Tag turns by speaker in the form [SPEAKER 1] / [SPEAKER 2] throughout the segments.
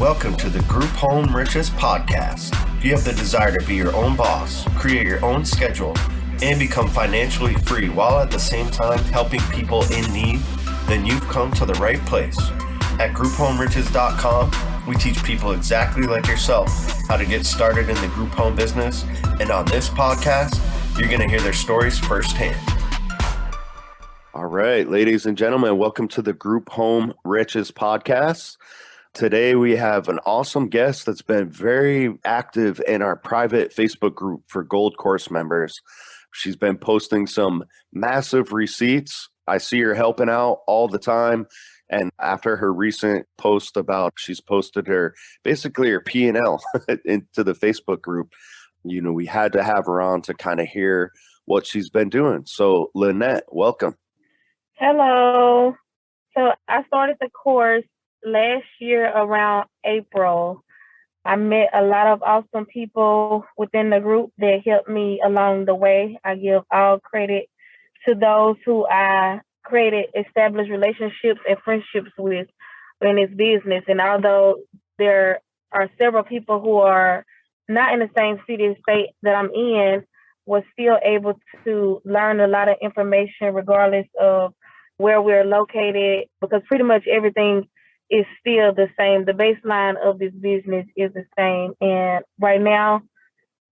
[SPEAKER 1] Welcome to the Group Home Riches podcast. If you have the desire to be your own boss, create your own schedule, and become financially free while at the same time helping people in need, then you've come to the right place. At grouphomeriches.com, we teach people exactly like yourself how to get started in the group home business. And on this podcast, you're going to hear their stories firsthand. All right, ladies and gentlemen, welcome to the Group Home Riches podcast. Today, we have an awesome guest that's been very active in our private Facebook group for Gold Course members. She's been posting some massive receipts. I see her helping out all the time. And after her recent post about she's posted her P&L into the Facebook group, we had to have her on to kind of hear what she's been doing. So Lynette, welcome.
[SPEAKER 2] Hello. So I started the course last year around April. I met a lot of awesome people within the group that helped me along the way. I give all credit to those who I created established relationships and friendships with in this business. And although there are several people who are not in the same city and state that I'm in, was still able to learn a lot of information regardless of where we're located, because pretty much everything is still the same. The baseline of this business is the same. And right now,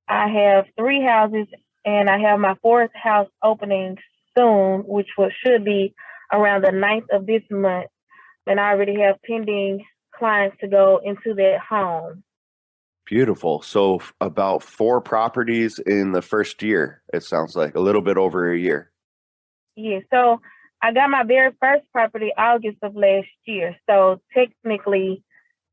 [SPEAKER 2] I have 3 houses, and I have my 4th house opening soon, which should be around the 9th of this month. And I already have pending clients to go into that home.
[SPEAKER 1] Beautiful. So about 4 properties in the first year, it sounds like, a little bit over a year.
[SPEAKER 2] Yeah. So I got my very first property August of last year. So technically,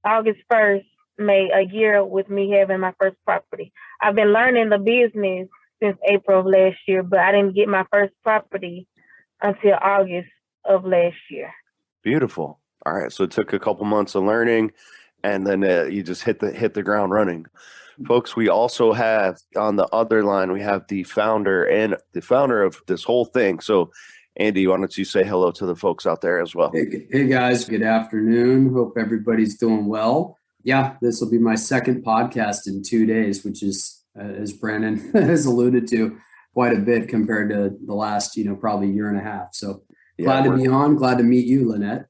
[SPEAKER 2] August 1st made a year with me having my first property. I've been learning the business since April of last year, but I didn't get my first property until August of last year.
[SPEAKER 1] Beautiful. All right. So it took a couple months of learning, and then you just hit the ground running. Folks, we also have on the other line, we have the founder of this whole thing. So Andy, why don't you say hello to the folks out there as well?
[SPEAKER 3] Hey guys, good afternoon. Hope everybody's doing well. Yeah, this will be my second podcast in 2 days, which is, as Brandon has alluded to, quite a bit compared to the last, probably year and a half. So glad to be on. Glad to meet you, Lynette.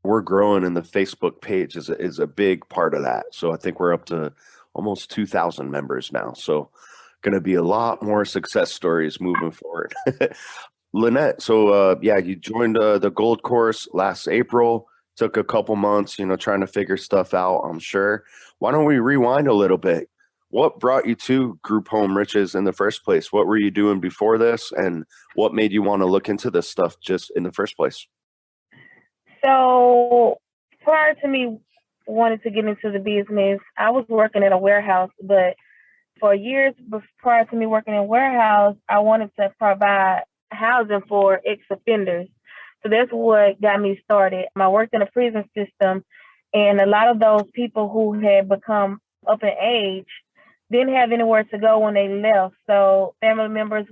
[SPEAKER 1] We're growing, and the Facebook page is a big part of that. So I think we're up to almost 2,000 members now. So going to be a lot more success stories moving forward. Lynette, so you joined the Gold Course last April. Took a couple months, trying to figure stuff out, I'm sure. Why don't we rewind a little bit? What brought you to Group Home Riches in the first place? What were you doing before this, and what made you want to look into this stuff just in the first place?
[SPEAKER 2] So prior to me wanting to get into the business, I was working at a warehouse, but for years prior to me working in a warehouse, I wanted to provide housing for ex-offenders. So that's what got me started. I worked in a prison system, and a lot of those people who had become up in age didn't have anywhere to go when they left. So family members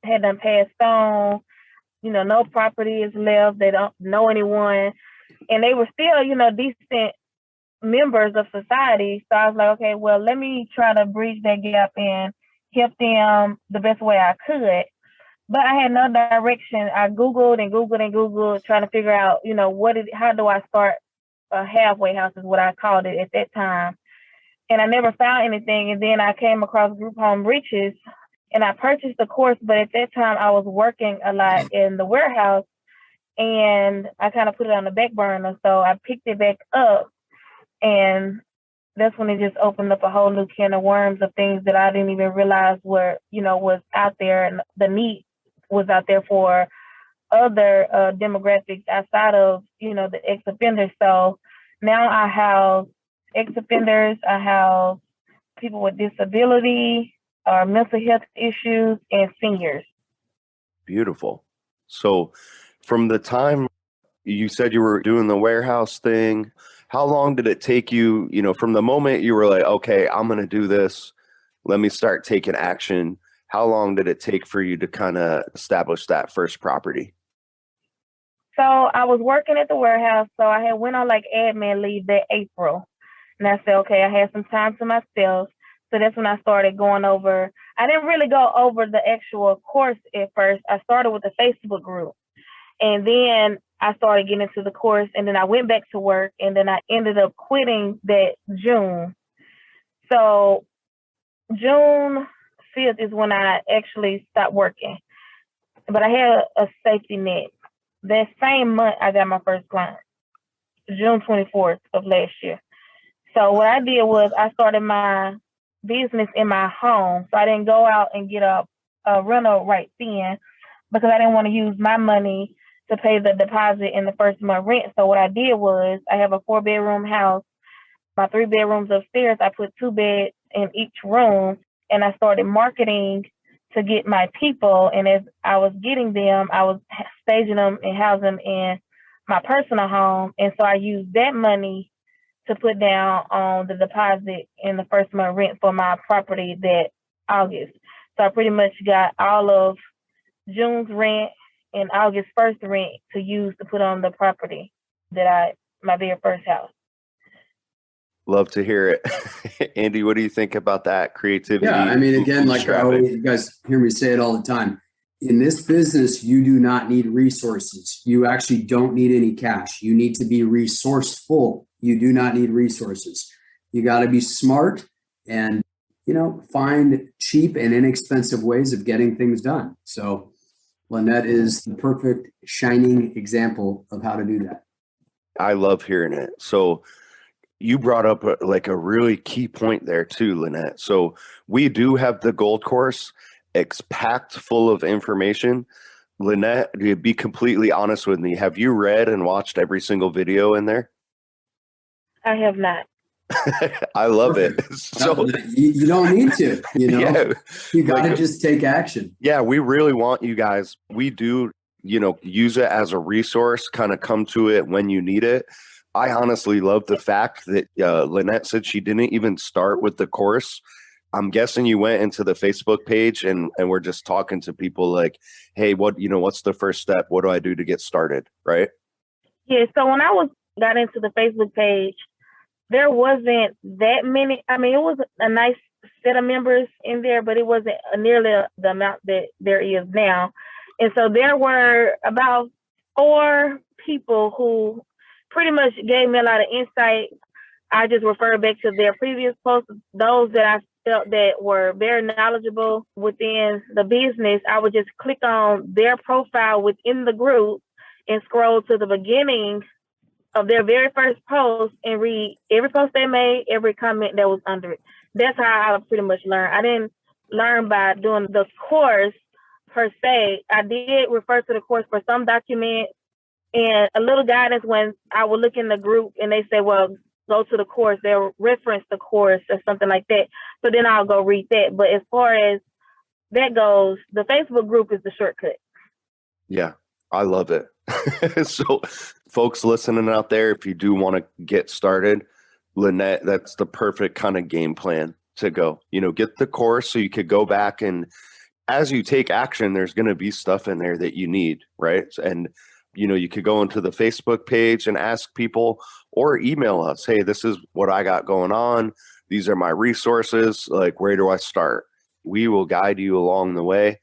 [SPEAKER 2] had them passed on, no property is left, they don't know anyone, and they were still, decent members of society. So I was like, okay, well, let me try to bridge that gap and help them the best way I could. But I had no direction. I Googled and Googled and Googled, trying to figure out, how do I start a halfway house is what I called it at that time. And I never found anything. And then I came across Group Home Riches, and I purchased the course. But at that time, I was working a lot in the warehouse, and I kind of put it on the back burner. So I picked it back up, and that's when it just opened up a whole new can of worms of things that I didn't even realize was out there, and the need was out there for other demographics outside of, the ex-offenders. So now I have ex-offenders, I have people with disability or mental health issues, and seniors.
[SPEAKER 1] Beautiful. So from the time you said you were doing the warehouse thing, how long did it take you, from the moment you were like, okay, I'm going to do this, let me start taking action? How long did it take for you to kind of establish that first property?
[SPEAKER 2] So I was working at the warehouse. So I had went on like admin leave that April. And I said, okay, I had some time to myself. So that's when I started going over. I didn't really go over the actual course at first. I started with the Facebook group. And then I started getting into the course. And then I went back to work. And then I ended up quitting that June. So June 5th is when I actually stopped working. But I had a safety net. That same month, I got my first client, June 24th of last year. So what I did was I started my business in my home. So I didn't go out and get a rental right then because I didn't want to use my money to pay the deposit in the first month rent. So what I did was I have a 4-bedroom house. My 3 bedrooms upstairs, I put 2 beds in each room, and I started marketing to get my people. And as I was getting them, I was staging them and housing them in my personal home. And so I used that money to put down on the deposit in the first month rent for my property that August. So I pretty much got all of June's rent and August 1st rent to use to put on the property that my very first house.
[SPEAKER 1] Love to hear it. Andy, what do you think about that creativity?
[SPEAKER 3] Yeah, I mean, again, like you guys hear me say it all the time. In this business, you do not need resources. You actually don't need any cash. You need to be resourceful. You do not need resources. You got to be smart and, find cheap and inexpensive ways of getting things done. So Lynette is the perfect shining example of how to do that.
[SPEAKER 1] I love hearing it. So you brought up a really key point there too, Lynette. So we do have the gold course. It's packed full of information. Lynette, to be completely honest with me, have you read and watched every single video in there?
[SPEAKER 2] I have not.
[SPEAKER 1] I love it.
[SPEAKER 3] So you don't need to,
[SPEAKER 1] Yeah,
[SPEAKER 3] you got to just take action.
[SPEAKER 1] Yeah, we really want you guys. We do, use it as a resource, kind of come to it when you need it. I honestly love the fact that Lynette said she didn't even start with the course. I'm guessing you went into the Facebook page and we're just talking to people like, hey, what's the first step? What do I do to get started? Right?
[SPEAKER 2] Yeah. So when I got into the Facebook page, there wasn't that many. I mean, it was a nice set of members in there, but it wasn't nearly the amount that there is now. And so there were about 4 people who pretty much gave me a lot of insight. I just referred back to their previous posts, those that I felt that were very knowledgeable within the business. I would just click on their profile within the group and scroll to the beginning of their very first post and read every post they made, every comment that was under it. That's how I pretty much learned. I didn't learn by doing the course per se. I did refer to the course for some documents and a little guidance when I would look in the group and they say, well, go to the course. They'll reference the course or something like that. So then I'll go read that. But as far as that goes, the Facebook group is the shortcut.
[SPEAKER 1] Yeah, I love it. So folks listening out there, if you do want to get started, Lynette, that's the perfect kind of game plan to go, get the course so you could go back and as you take action, there's going to be stuff in there that you need, right? And, you could go into the Facebook page and ask people or email us, hey, this is what I got going on. These are my resources. Like, where do I start? We will guide you along the way.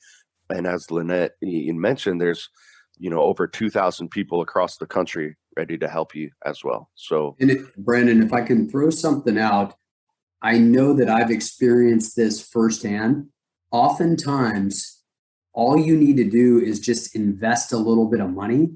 [SPEAKER 1] And as Lynette you mentioned, there's, over 2,000 people across the country ready to help you as well. So,
[SPEAKER 3] Brandon, if I can throw something out, I know that I've experienced this firsthand. Oftentimes, all you need to do is just invest a little bit of money,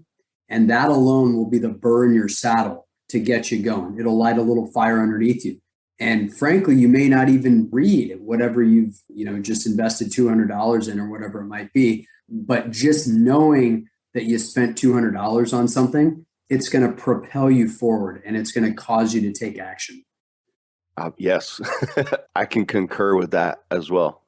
[SPEAKER 3] and that alone will be the burr in your saddle to get you going. It'll light a little fire underneath you. And frankly, you may not even read whatever you've, just invested $200 in or whatever it might be. But just knowing that you spent $200 on something, it's going to propel you forward and it's going to cause you to take action.
[SPEAKER 1] Yes, I can concur with that as well.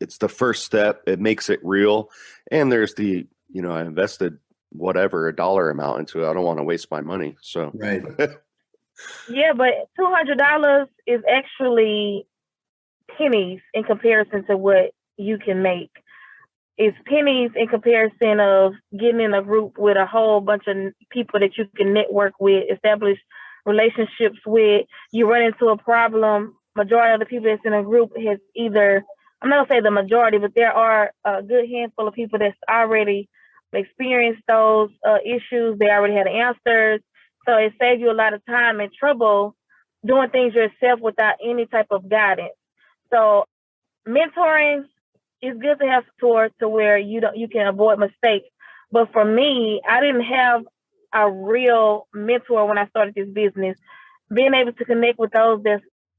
[SPEAKER 1] It's the first step. It makes it real. And there's the, I invested whatever, a dollar amount into it. I don't want to waste my money. So,
[SPEAKER 3] right.
[SPEAKER 2] Yeah, but $200 is actually pennies in comparison to what you can make. It's pennies in comparison of getting in a group with a whole bunch of people that you can network with, establish relationships with, you run into a problem, majority of the people that's in a group has either, I'm not gonna say the majority, but there are a good handful of people that's already experienced those issues. They already had answers. So it saves you a lot of time and trouble doing things yourself without any type of guidance. So mentoring is good to have towards to where you can avoid mistakes. But for me, I didn't have a real mentor when I started this business. Being able to connect with those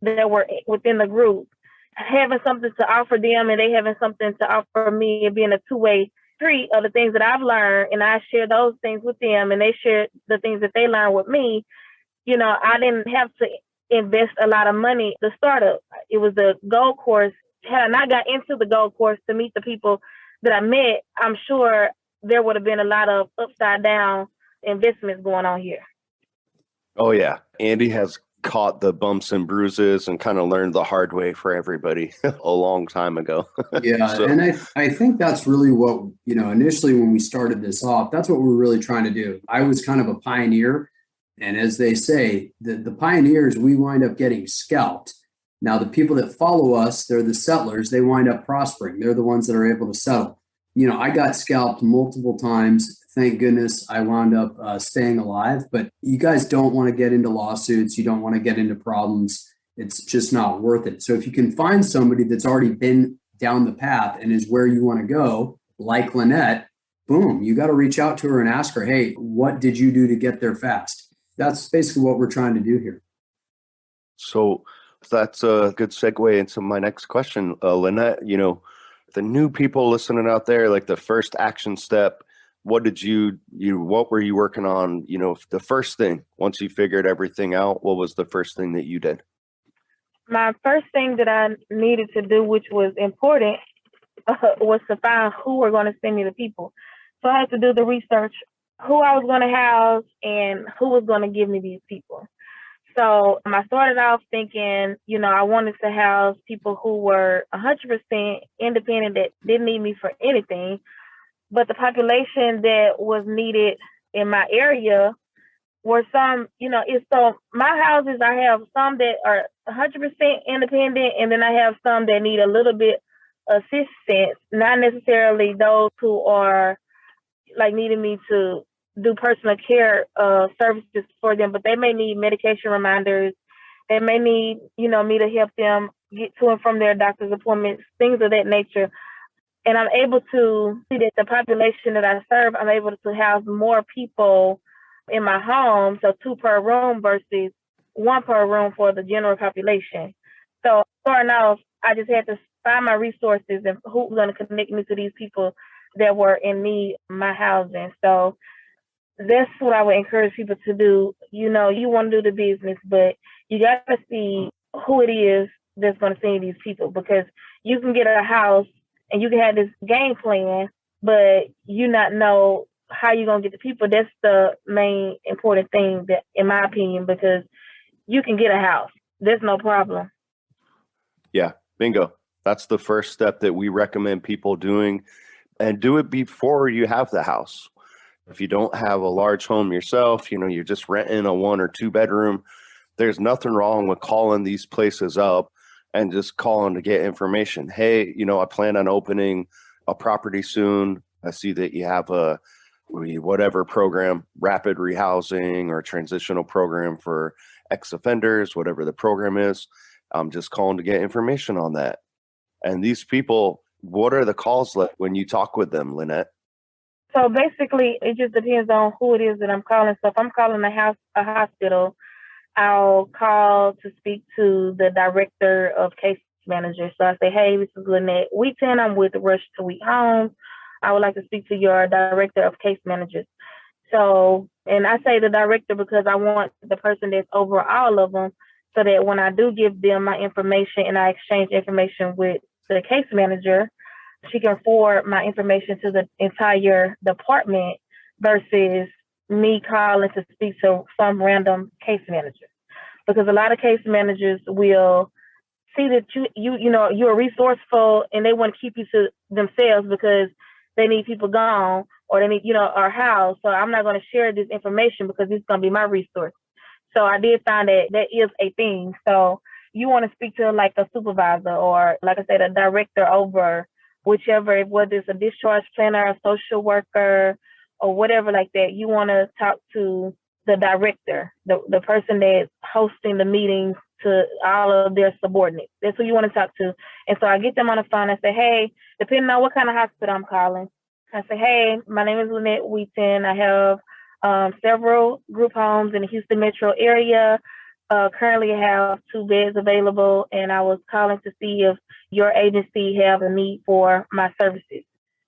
[SPEAKER 2] that were within the group, having something to offer them and they having something to offer me, and being a two-way street of the things that I've learned, and I share those things with them and they share the things that they learn with me. I didn't have to invest a lot of money to start up. It was the gold course. Had I not got into the gold course to meet the people that I met, I'm sure there would have been a lot of upside down investments going on here.
[SPEAKER 1] Oh, yeah. Andy has caught the bumps and bruises and kind of learned the hard way for everybody a long time ago.
[SPEAKER 3] Yeah.
[SPEAKER 1] So,
[SPEAKER 3] and I think that's really what, initially when we started this off, that's what we're really trying to do. I was kind of a pioneer. And as they say, the pioneers, we wind up getting scalped. Now, the people that follow us, they're the settlers. They wind up prospering. They're the ones that are able to settle. I got scalped multiple times. Thank goodness I wound up staying alive. But you guys don't want to get into lawsuits. You don't want to get into problems. It's just not worth it. So if you can find somebody that's already been down the path and is where you want to go, like Lynette, boom, you got to reach out to her and ask her, hey, what did you do to get there fast? That's basically what we're trying to do here.
[SPEAKER 1] So that's a good segue into my next question, Lynette. The new people listening out there, like the first action step, what did what were you working on? The first thing, once you figured everything out, what was the first thing that you did?
[SPEAKER 2] My first thing that I needed to do, which was important, was to find who were going to send me the people. So I had to do the research, who I was going to house and who was going to give me these people. So I started off thinking, I wanted to house people who were 100% independent, that didn't need me for anything. But the population that was needed in my area were some, so my houses, I have some that are 100% independent, and then I have some that need a little bit of assistance, not necessarily those who are like needing me to do personal care services for them, but they may need medication reminders. They may need, me to help them get to and from their doctor's appointments, things of that nature. And I'm able to see that the population that I serve, I'm able to house more people in my home, so 2 per room versus 1 per room for the general population. So starting off, I just had to find my resources and who's going to connect me to these people that were in need of my housing. So that's what I would encourage people to do. You want to do the business, but you got to see who it is that's going to send you these people, because you can get a house and you can have this game plan, but you not know how you're going to get the people. That's the main important thing, that, in my opinion, because you can get a house. There's no problem.
[SPEAKER 1] Yeah, bingo. That's the first step that we recommend people doing, and do it before you have the house. If you don't have a large home yourself, you're just renting a 1 or 2 bedroom, there's nothing wrong with calling these places up and just calling to get information. Hey, I plan on opening a property soon. I see that you have a whatever program, rapid rehousing or transitional program for ex-offenders, whatever the program is. I'm just calling to get information on that. And these people, what are the calls like when you talk with them, Lynette?
[SPEAKER 2] So basically, it just depends on who it is that I'm calling. So if I'm calling a hospital, I'll call to speak to the director of case manager. So I say, hey, this is Lynette Wheaton. I'm with Rush to Wheat Homes. I would like to speak to your director of case managers. So, and I say the director because I want the person that's over all of them, so that when I do give them my information and I exchange information with the case manager, she can forward my information to the entire department versus me calling to speak to some random case manager. Because a lot of case managers will see that you're resourceful and they want to keep you to themselves because they need people gone or they need, our house. So I'm not going to share this information because it's going to be my resource. So I did find that that is a thing. So you want to speak to like a supervisor or, like I said, a director over whichever, whether it's a discharge planner, a social worker, or whatever like that. You want to talk to the director, the person that's hosting the meetings to all of their subordinates. That's who you want to talk to. And so I get them on the phone and say, hey, depending on what kind of hospital I'm calling, I say, hey, my name is Lynette Wheaton. I have several group homes in the Houston metro area. Currently have 2 beds available, and I was calling to see if your agency have a need for my services.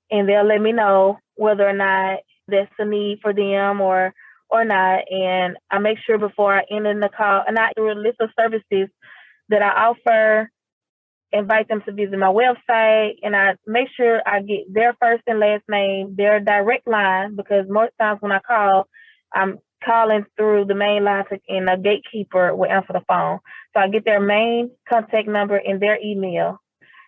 [SPEAKER 2] And they'll let me know whether or not that's a need for them or not. And I make sure before I end in the call, and I do a list of services that I offer, invite them to visit my website, and I make sure I get their first and last name, their direct line, because most times when I call, I'm calling through the main line and a gatekeeper will answer the phone. So I get their main contact number and their email.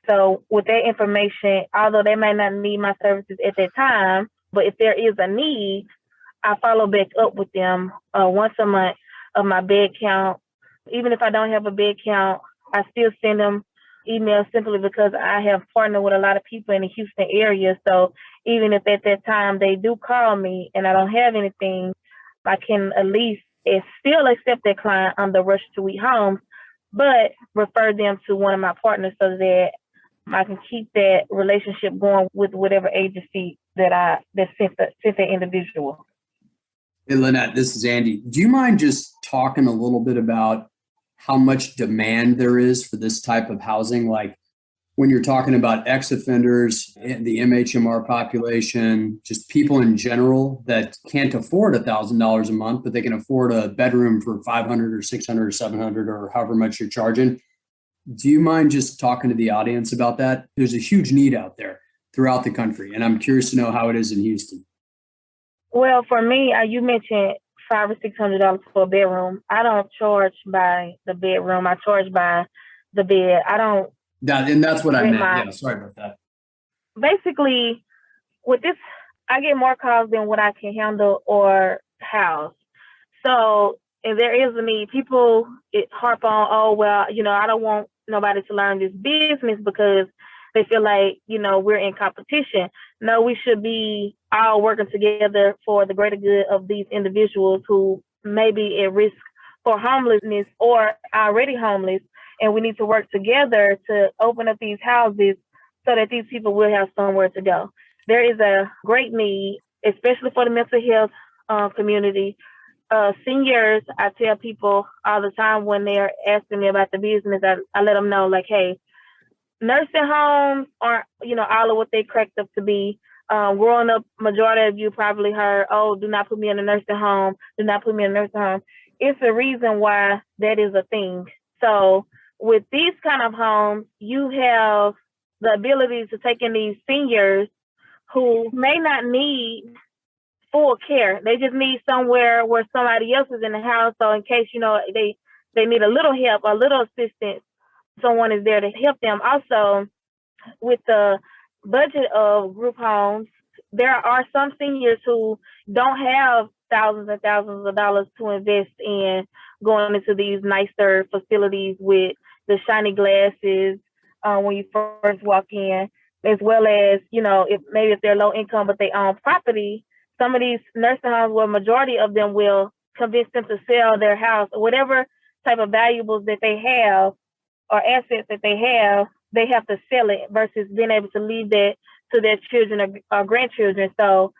[SPEAKER 2] So with that information, although they may not need my services at that time, but if there is a need, I follow back up with them once a month of my bed count. Even if I don't have a bed count, I still send them emails simply because I have partnered with a lot of people in the Houston area. So even if at that time they do call me and I don't have anything, I can at least still accept that client on the Rush to Wheat Homes, but refer them to one of my partners so that I can keep that relationship going with whatever agency that sent the individual.
[SPEAKER 3] Hey, Lynette, this is Andy. Do you mind just talking a little bit about how much demand there is for this type of housing? Like when you're talking about ex-offenders, the MHMR population, just people in general that can't afford $1,000 a month, but they can afford a bedroom for $500 or $600 or $700 or however much you're charging. Do you mind just talking to the audience about that? There's a huge need out there throughout the country, and I'm curious to know how it is in Houston.
[SPEAKER 2] Well, for me, you mentioned $500 or $600 for a bedroom. I don't charge by the bedroom. I charge by the bed. I don't.
[SPEAKER 3] And that's what I meant. Yeah, sorry about that.
[SPEAKER 2] Basically, with this, I get more calls than what I can handle or house. So, and there is a need. People harp on, oh, well, I don't want nobody to learn this business because they feel like, we're in competition. No, we should be all working together for the greater good of these individuals who may be at risk for homelessness or already homeless. And we need to work together to open up these houses so that these people will have somewhere to go. There is a great need, especially for the mental health community. Seniors, I tell people all the time when they're asking me about the business, I let them know, like, hey, nursing homes aren't, all of what they cracked up to be. Growing up, majority of you probably heard, oh, do not put me in a nursing home. Do not put me in a nursing home. It's a reason why that is a thing. So with these kind of homes, you have the ability to take in these seniors who may not need full care. They just need somewhere where somebody else is in the house. So in case, they need a little help, a little assistance, someone is there to help them. Also, with the budget of group homes, there are some seniors who don't have thousands and thousands of dollars to invest in going into these nicer facilities with the shiny glasses when you first walk in, as well as, if they're low income but they own property. Some of these nursing homes, where majority of them will convince them to sell their house or whatever type of valuables that they have or assets that they have to sell it versus being able to leave that to their children or grandchildren. So,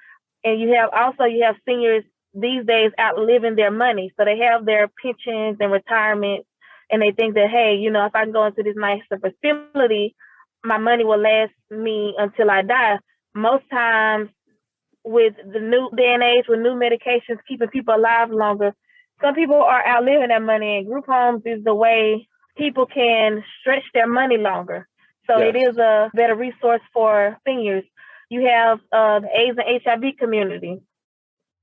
[SPEAKER 2] and you have seniors these days outliving their money. So they have their pensions and retirements, and they think that, hey, if I can go into this nicer facility, my money will last me until I die. Most times with the new day and age, with new medications keeping people alive longer, some people are outliving their money, and group homes is the way people can stretch their money longer. So It is a better resource for seniors. You have the AIDS and HIV community.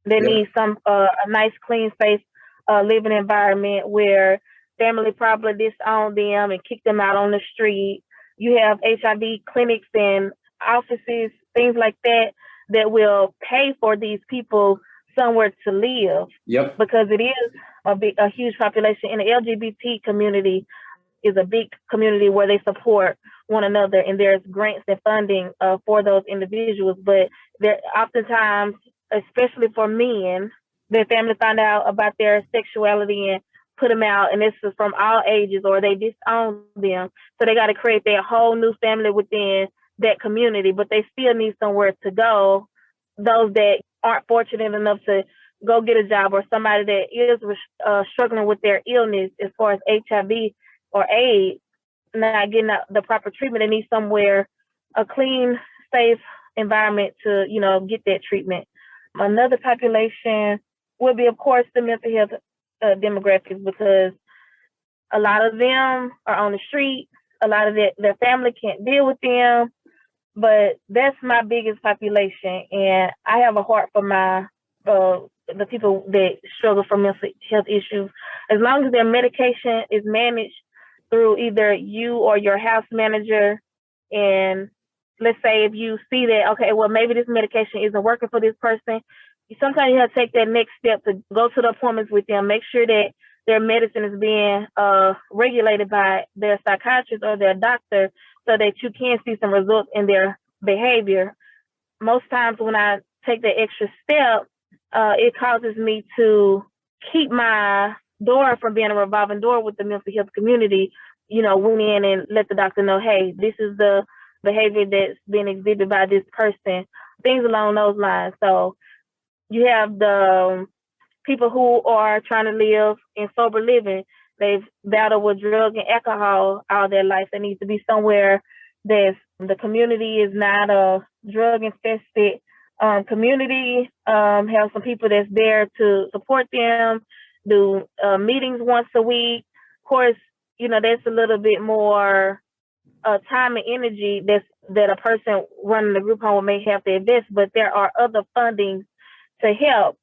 [SPEAKER 2] They need a nice, clean, safe living environment where family probably disowned them and kicked them out on the street. You have HIV clinics and offices, things like that will pay for these people somewhere to live.
[SPEAKER 3] Yep.
[SPEAKER 2] Because it is a huge population. In the LGBT community is a big community where they support one another, and there's grants and funding for those individuals. But there oftentimes, especially for men, their family find out about their sexuality and put them out, and this is from all ages, or they disown them. So they got to create their whole new family within that community, but they still need somewhere to go. Those that aren't fortunate enough to go get a job, or somebody that is struggling with their illness as far as HIV or AIDS, not getting the proper treatment, they need somewhere, a clean, safe environment to, get that treatment. Another population would be, of course, the mental health demographics, because a lot of them are on the street. A lot of their family can't deal with them, but that's my biggest population. And I have a heart for the people that struggle from mental health issues. As long as their medication is managed through either you or your house manager, and let's say if you see that, okay, well, maybe this medication isn't working for this person, sometimes you have to take that next step to go to the appointments with them, make sure that their medicine is being regulated by their psychiatrist or their doctor, so that you can see some results in their behavior. Most times when I take the extra step, it causes me to keep my door from being a revolving door with the mental health community, went in and let the doctor know, hey, this is the behavior that's been exhibited by this person, things along those lines. So you have the people who are trying to live in sober living. They've battled with drugs and alcohol all their life. They need to be somewhere the community is not a drug infested community. Have some people that's there to support them, do meetings once a week. Of course, that's a little bit more time and energy that a person running the group home may have to invest, but there are other fundings to help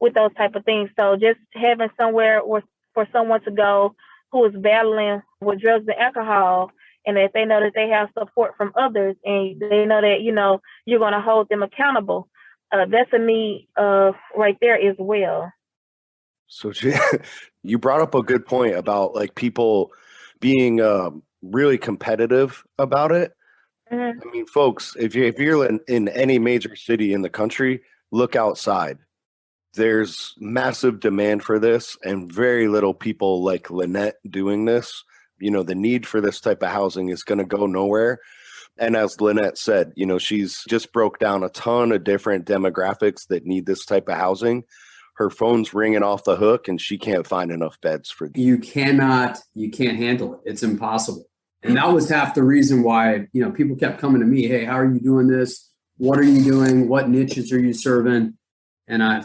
[SPEAKER 2] with those type of things. So just having somewhere for someone to go who is battling with drugs and alcohol, and if they know that they have support from others, and they know that, you're going to hold them accountable, that's a need right there as well.
[SPEAKER 1] So you brought up a good point about like people being really competitive about it. Mm-hmm. I mean, folks, if you're in any major city in the country, look outside. There's massive demand for this and very little people like Lynette doing this. The need for this type of housing is going to go nowhere. And as Lynette said, she's just broke down a ton of different demographics that need this type of housing. Her phone's ringing off the hook and she can't find enough beds for them.
[SPEAKER 3] You can't handle it. It's impossible. And that was half the reason why, people kept coming to me. Hey, how are you doing this? What are you doing? What niches are you serving? And I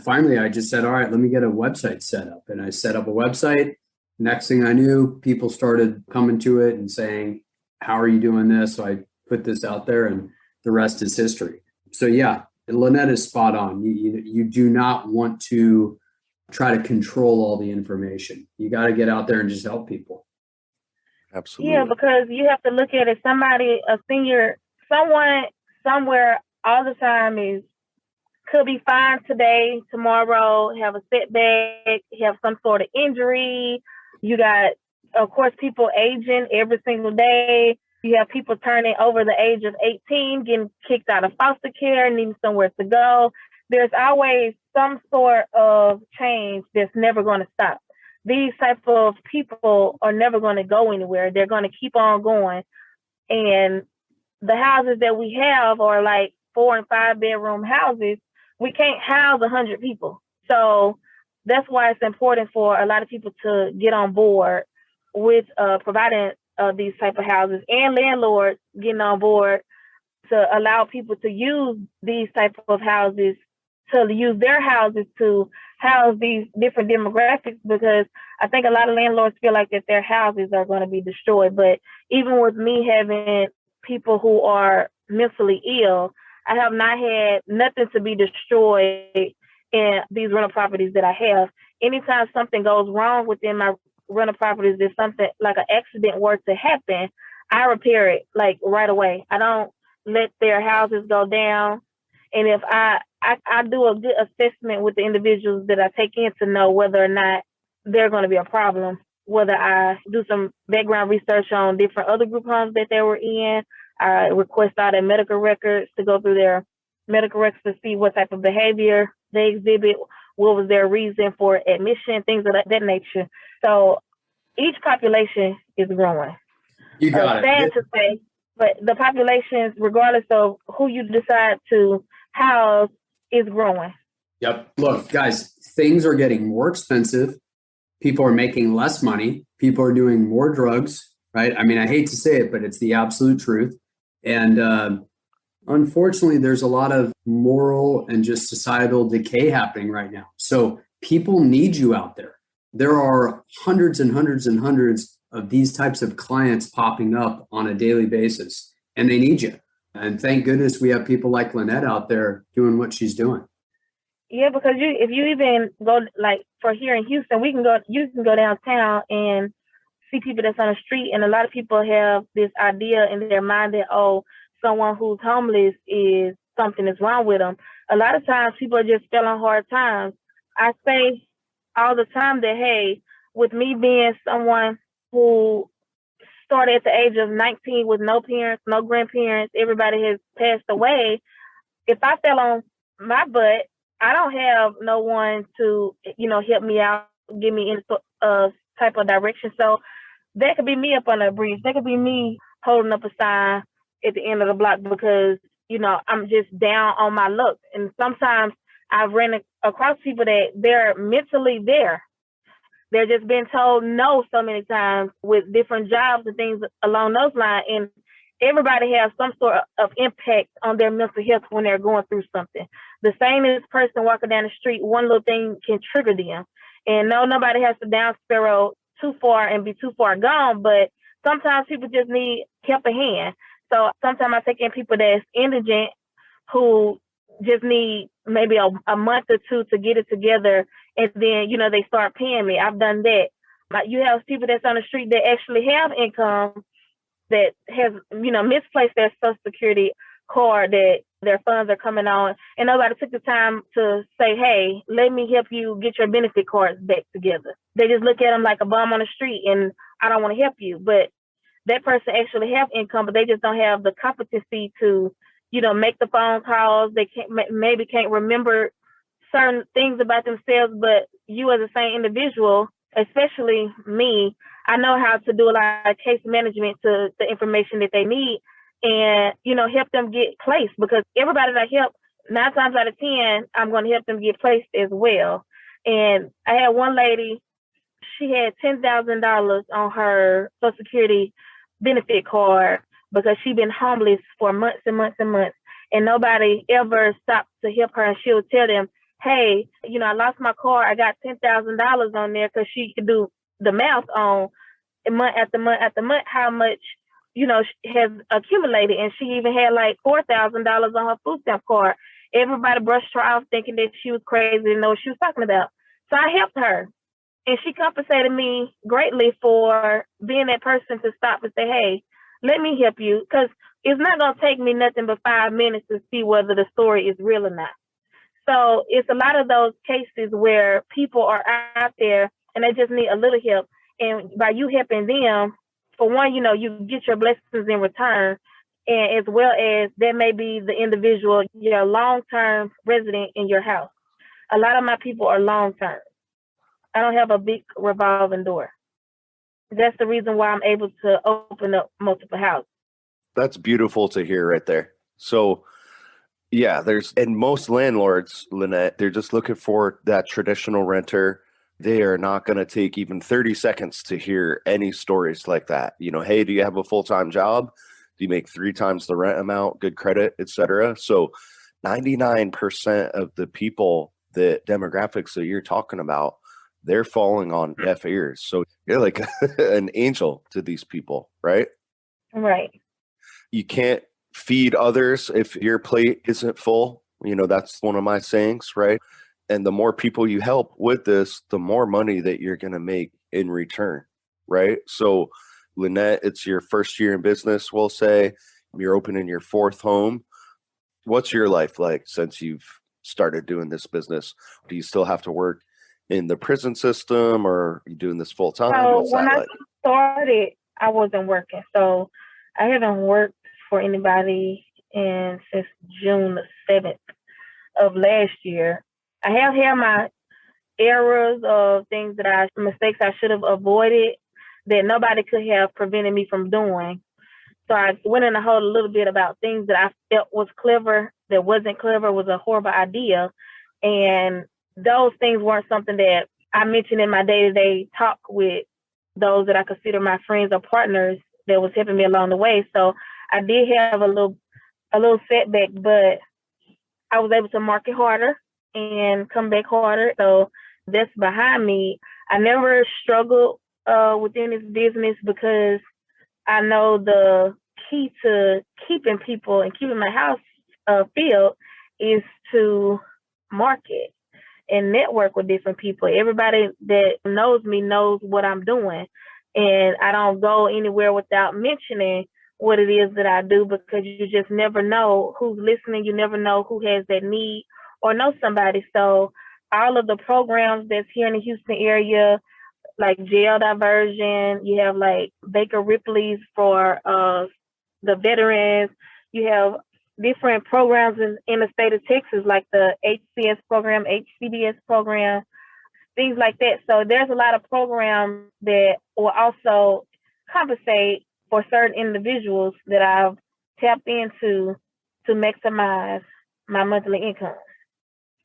[SPEAKER 3] just said, all right, let me get a website set up. And I set up a website. Next thing I knew, people started coming to it and saying, how are you doing this? So I put this out there, and the rest is history. So yeah, Lynette is spot on. You do not want to try to control all the information. You got to get out there and just help people.
[SPEAKER 1] Absolutely.
[SPEAKER 2] Yeah, because you have to look at it. A senior, someone somewhere all the time could be fine today, tomorrow, have a setback, have some sort of injury. You got, of course, people aging every single day. You have people turning over the age of 18, getting kicked out of foster care, needing somewhere to go. There's always some sort of change that's never going to stop. These type of people are never going to go anywhere. They're going to keep on going. And the houses that we have are like 4 and 5 bedroom houses. We can't house 100 people. So that's why it's important for a lot of people to get on board with providing these type of houses, and landlords getting on board to allow people to use these type of houses, to use their houses to house these different demographics, because I think a lot of landlords feel like that their houses are going to be destroyed. But even with me having people who are mentally ill, I have not had nothing to be destroyed in these rental properties that I have. Anytime something goes wrong within my rental properties, if something like an accident were to happen, I repair it like right away. I don't let their houses go down. And if I do a good assessment with the individuals that I take in to know whether or not they're going to be a problem. Whether I do some background research on different other group homes that they were in, I request all their medical records to go through their medical records to see what type of behavior they exhibit, what was their reason for admission, things of that nature. So each population is growing.
[SPEAKER 3] You got it.
[SPEAKER 2] Sad to say, but the populations, regardless of who you decide to house, is growing.
[SPEAKER 3] Yep. Look, guys, things are getting more expensive. People are making less money. People are doing more drugs, right? I mean, I hate to say it, but it's the absolute truth. And unfortunately, there's a lot of moral and just societal decay happening right now. So people need you out there. There are hundreds and hundreds and hundreds of these types of clients popping up on a daily basis, and they need you. And thank goodness we have people like Lynette out there doing what she's doing.
[SPEAKER 2] Yeah, because if you even go, like for here in Houston, you can go downtown and see people that's on the street, and a lot of people have this idea in their mind that, oh, someone who's homeless is something is wrong with them. A lot of times people are just feeling hard times. I say all the time that, hey, with me being someone who started at the age of 19 with no parents, no grandparents, everybody has passed away. If I fell on my butt, I don't have no one to, help me out, give me any type of direction. So that could be me up on a bridge. That could be me holding up a sign at the end of the block because, I'm just down on my luck. And sometimes I've ran across people that they're mentally there. They're just been told no so many times with different jobs and things along those lines. And everybody has some sort of impact on their mental health when they're going through something. The same as person walking down the street, one little thing can trigger them. And no, nobody has to down sparrow too far and be too far gone, but sometimes people just need help a hand. So sometimes I take in people that's indigent who just need maybe a month or two to get it together, and then, they start paying me. I've done that. Like you have people that's on the street that actually have income that has, misplaced their Social Security card that their funds are coming on, and nobody took the time to say, hey, let me help you get your benefit cards back together. They just look at them like a bum on the street and I don't want to help you. But that person actually have income, but they just don't have the competency to, make the phone calls. They maybe can't remember certain things about themselves, but you as a same individual, especially me, I know how to do a lot of case management to the information that they need and, help them get placed, because everybody that I help, 9 times out of 10, I'm going to help them get placed as well. And I had one lady, she had $10,000 on her Social Security benefit card because she'd been homeless for months and months and months, and nobody ever stopped to help her. And she would tell them, hey, I lost my card. I got $10,000 on there, because she could do the math on month after month after month how much, has accumulated. And she even had like $4,000 on her food stamp card. Everybody brushed her off thinking that she was crazy, didn't know what she was talking about. So I helped her. And she compensated me greatly for being that person to stop and say, hey, let me help you. Because it's not going to take me nothing but 5 minutes to see whether the story is real or not. So it's a lot of those cases where people are out there and they just need a little help. And by you helping them, for one, you get your blessings in return. And as well as that may be the individual, your long-term resident in your house. A lot of my people are long-term. I don't have a big revolving door. That's the reason why I'm able to open up multiple houses.
[SPEAKER 1] That's beautiful to hear right there. So, yeah, and most landlords, Lynette, they're just looking for that traditional renter. They are not going to take even 30 seconds to hear any stories like that. Hey, do you have a full-time job? Do you make 3 times the rent amount, good credit, etc.? So 99% of the people, the demographics that you're talking about, they're falling on deaf ears. So you're like an angel to these people, right?
[SPEAKER 2] Right.
[SPEAKER 1] You can't feed others if your plate isn't full. That's one of my sayings, right? And the more people you help with this, the more money that you're going to make in return, right? So Lynette, it's your first year in business, we'll say. You're opening your 4th home. What's your life like since you've started doing this business? Do you still have to work in the prison system, or are you doing this full time?
[SPEAKER 2] So
[SPEAKER 1] What's
[SPEAKER 2] when
[SPEAKER 1] that
[SPEAKER 2] I
[SPEAKER 1] like?
[SPEAKER 2] started, I wasn't working. So I haven't worked for anybody since June the 7th of last year. I have had my errors of mistakes I should have avoided that nobody could have prevented me from doing. So I went in a whole little bit about things that I felt was clever, that wasn't clever, was a horrible idea. And those things weren't something that I mentioned in my day-to-day talk with those that I consider my friends or partners that was helping me along the way. So I did have a little setback, but I was able to market harder and come back harder. So that's behind me. I never struggled within this business because I know the key to keeping people and keeping my house filled is to market and network with different people. Everybody that knows me knows what I'm doing. And I don't go anywhere without mentioning what it is that I do, because you just never know who's listening. You never know who has that need or know somebody. So all of the programs that's here in the Houston area, like jail diversion, you have like Baker Ripley's for the veterans, you have different programs in the state of Texas, like the HCS program, HCDS program, things like that. So there's a lot of programs that will also compensate for certain individuals that I've tapped into to maximize my monthly income.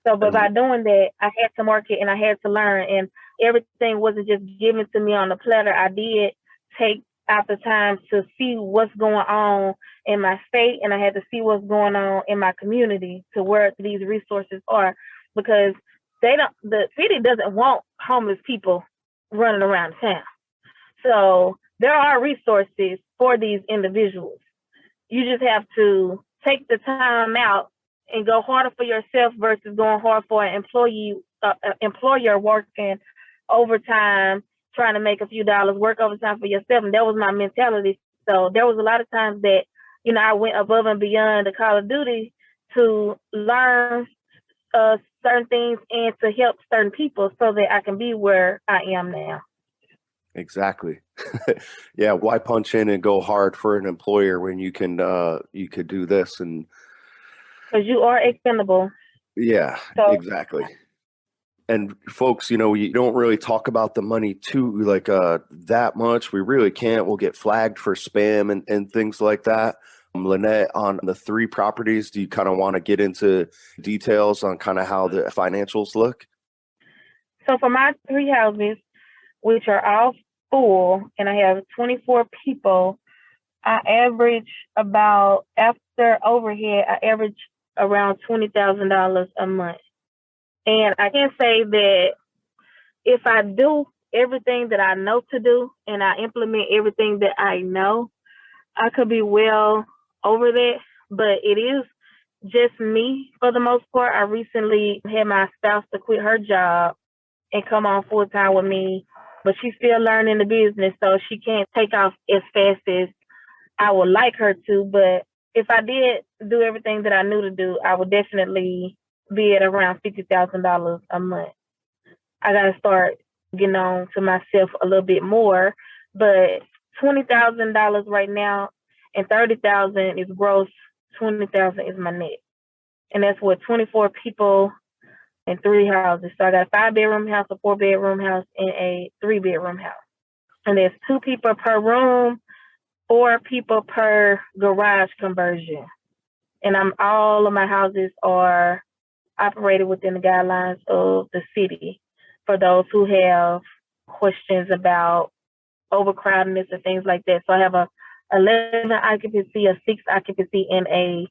[SPEAKER 2] So, but by doing that, I had to market and I had to learn, and everything wasn't just given to me on the platter. I did take out the time to see what's going on in my state, and I had to see what's going on in my community to where these resources are, because the city doesn't want homeless people running around town. So there are resources for these individuals. You just have to take the time out and go harder for yourself versus going hard for an employer working overtime, trying to make a few dollars, work overtime for yourself. And that was my mentality. So there was a lot of times that, I went above and beyond the call of duty to learn certain things and to help certain people so that I can be where I am now.
[SPEAKER 1] Exactly. Yeah. Why punch in and go hard for an employer when you could do this? And
[SPEAKER 2] because you are expendable.
[SPEAKER 1] Yeah, so, exactly. And folks, you don't really talk about the money too, like that much. We really can't. We'll get flagged for spam and things like that. Lynette, on the 3 properties, do you kind of want to get into details on kind of how the financials look?
[SPEAKER 2] So for my 3 houses, which are all full, and I have 24 people, I average about, after overhead, around $20,000 a month. And I can say that if I do everything that I know to do and I implement everything that I know, I could be well over that. But it is just me for the most part. I recently had my spouse to quit her job and come on full time with me, but she's still learning the business, so she can't take off as fast as I would like her to. But if I did do everything that I knew to do, I would definitely be at around $50,000 a month. I got to start getting on to myself a little bit more, but $20,000 right now and $30,000 is gross. $20,000 is my net. And that's what 24 people and 3 houses. So I got a 5-bedroom house, a 4-bedroom house, and a 3-bedroom house. And there's 2 people per room, 4 people per garage conversion. And all of my houses are operated within the guidelines of the city for those who have questions about overcrowdedness and things like that. So I have a 11 occupancy, a 6 occupancy, and a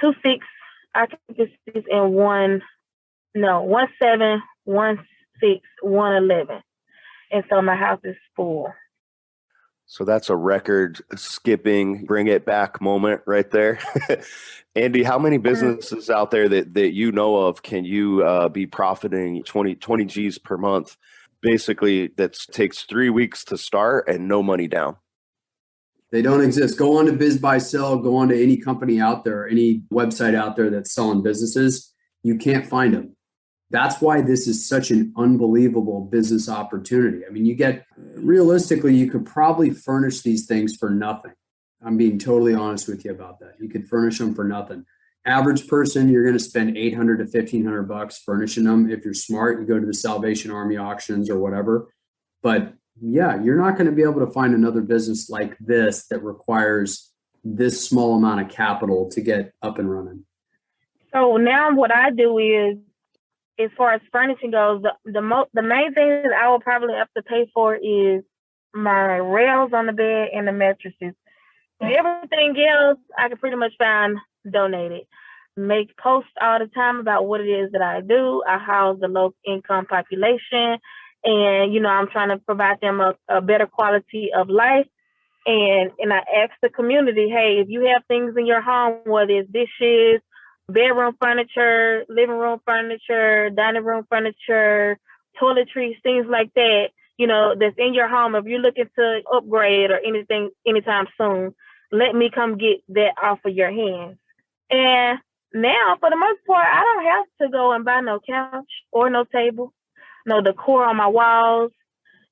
[SPEAKER 2] 2 6 occupancies, and 1 7, 1 6, 1 11. And so my house is full.
[SPEAKER 1] So that's a record skipping, bring it back moment right there. Andy, how many businesses out there that you know of can you be profiting 20 G's per month? Basically, that takes 3 weeks to start and no money down.
[SPEAKER 3] They don't exist. Go on to Biz Buy Sell, go on to any company out there, any website out there that's selling businesses. You can't find them. That's why this is such an unbelievable business opportunity. I mean, realistically, you could probably furnish these things for nothing. I'm being totally honest with you about that. You could furnish them for nothing. Average person, you're going to spend $800 to $1,500 furnishing them. If you're smart, you go to the Salvation Army auctions or whatever. But yeah, you're not going to be able to find another business like this that requires this small amount of capital to get up and running.
[SPEAKER 2] So now what I do is, as far as furnishing goes, the main thing that I will probably have to pay for is my rails on the bed and the mattresses. Everything else I can pretty much find donated. Make posts all the time about what it is that I do. I house the low income population, and I'm trying to provide them a better quality of life. And I ask the community, hey, if you have things in your home, whether it's dishes, bedroom furniture, living room furniture, dining room furniture, toiletries, things like that, that's in your home. If you're looking to upgrade or anything anytime soon, let me come get that off of your hands. And now, for the most part, I don't have to go and buy no couch or no table, no decor on my walls.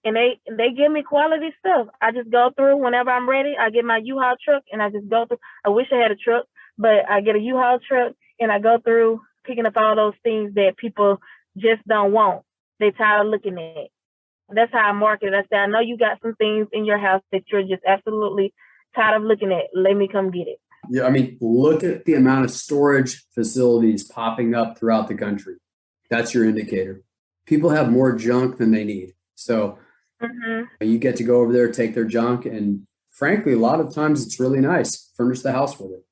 [SPEAKER 2] And they give me quality stuff. I just go through whenever I'm ready. I get my U-Haul truck and I just go through. I wish I had a truck, but I get a U-Haul truck and I go through picking up all those things that people just don't want. They're tired of looking at. That's how I market it. I say, I know you got some things in your house that you're just absolutely tired of looking at. Let me come get it.
[SPEAKER 3] Yeah, I mean, look at the amount of storage facilities popping up throughout the country. That's your indicator. People have more junk than they need. So you get to go over there, take their junk, and frankly, a lot of times it's really nice. Furnish the house with it.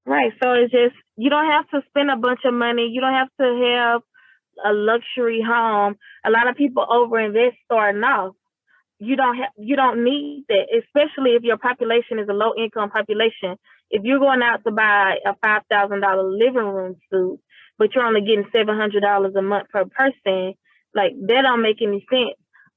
[SPEAKER 2] Right. So it's just, you don't have to spend a bunch of money. You don't have to have a luxury home. A lot of people overinvest starting off. You don't need that, especially if your population is a low income population. If you're going out to buy a $5,000 living room suit, but you're only getting $700 a month per person, like that don't make any sense.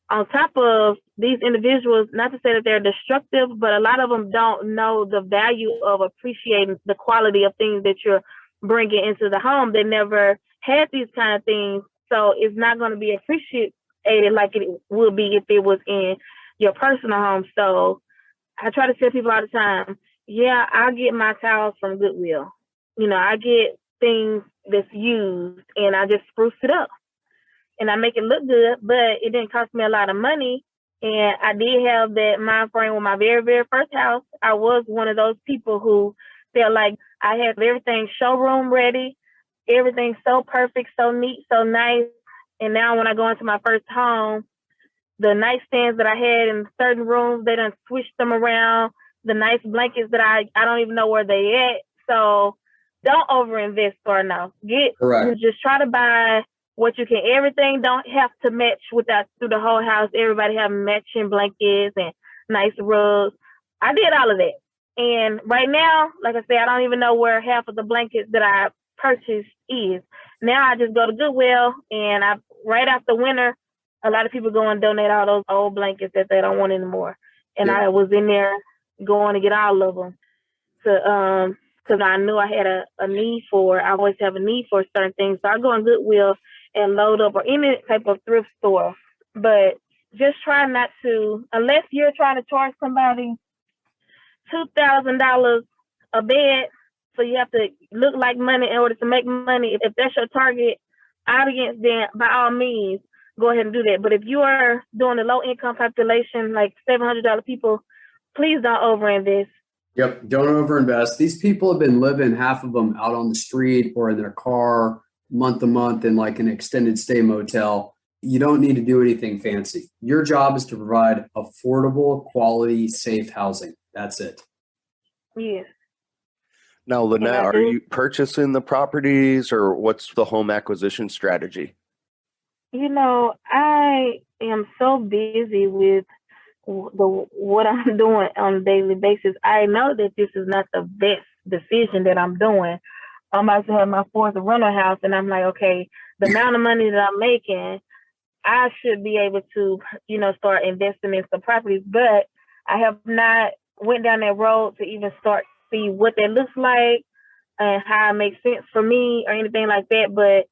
[SPEAKER 2] On top of these individuals, not to say that they're destructive, but a lot of them don't know the value of appreciating the quality of things that you're bringing into the home. They never had these kind of things, so it's not going to be appreciated like it would be if it was in your personal home. So I try to tell people all the time, yeah, I get my towels from Goodwill. I get things that's used and I just spruce it up. And I make it look good, but it didn't cost me a lot of money. And I did have that mind frame with my very, very first house. I was one of those people who felt like I had everything showroom ready, everything so perfect, so neat, so nice. And now when I go into my first home, the nightstands that I had in certain rooms, they done switched them around. The nice blankets that I don't even know where they at. So don't overinvest or no. Just try to buy what you can. Everything don't have to match through the whole house. Everybody have matching blankets and nice rugs. I did all of that. And right now, like I said, I don't even know where half of the blankets that I purchased is. Now I just go to Goodwill, and right after winter, a lot of people go and donate all those old blankets that they don't want anymore. And I was in there going to get all of them because I knew I had a need for. I always have a need for certain things. So I go on Goodwill and load up, or any type of thrift store. But just try not to, unless you're trying to charge somebody $2,000 a bed, so you have to look like money in order to make money. If that's your target audience, then by all means, go ahead and do that. But if you are doing a low income population, like $700 people, please don't overinvest.
[SPEAKER 3] Yep, don't overinvest. These people have been living, half of them, out on the street or in their car month to month in like an extended stay motel. You don't need to do anything fancy. Your job is to provide affordable, quality, safe housing. That's it.
[SPEAKER 2] Yes.
[SPEAKER 1] Now, Lynette, are you purchasing the properties, or what's the home acquisition strategy?
[SPEAKER 2] I am so busy with what I'm doing on a daily basis. I know that this is not the best decision that I'm doing. I'm about to have my fourth rental house, and I'm like, okay, the amount of money that I'm making, I should be able to, start investing in some properties. But I have not went down that road to even start to see what that looks like and how it makes sense for me or anything like that. But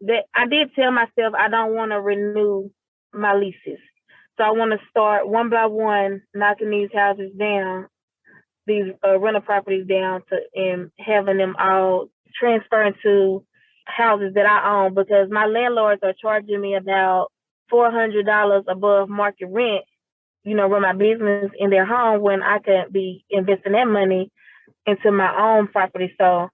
[SPEAKER 2] that I did tell myself I don't want to renew my leases. So I want to start one by one knocking these houses down, these rental properties down, and having them all transfer into houses that I own, because my landlords are charging me about $400 above market rent, run my business in their home when I could be investing that money into my own property. So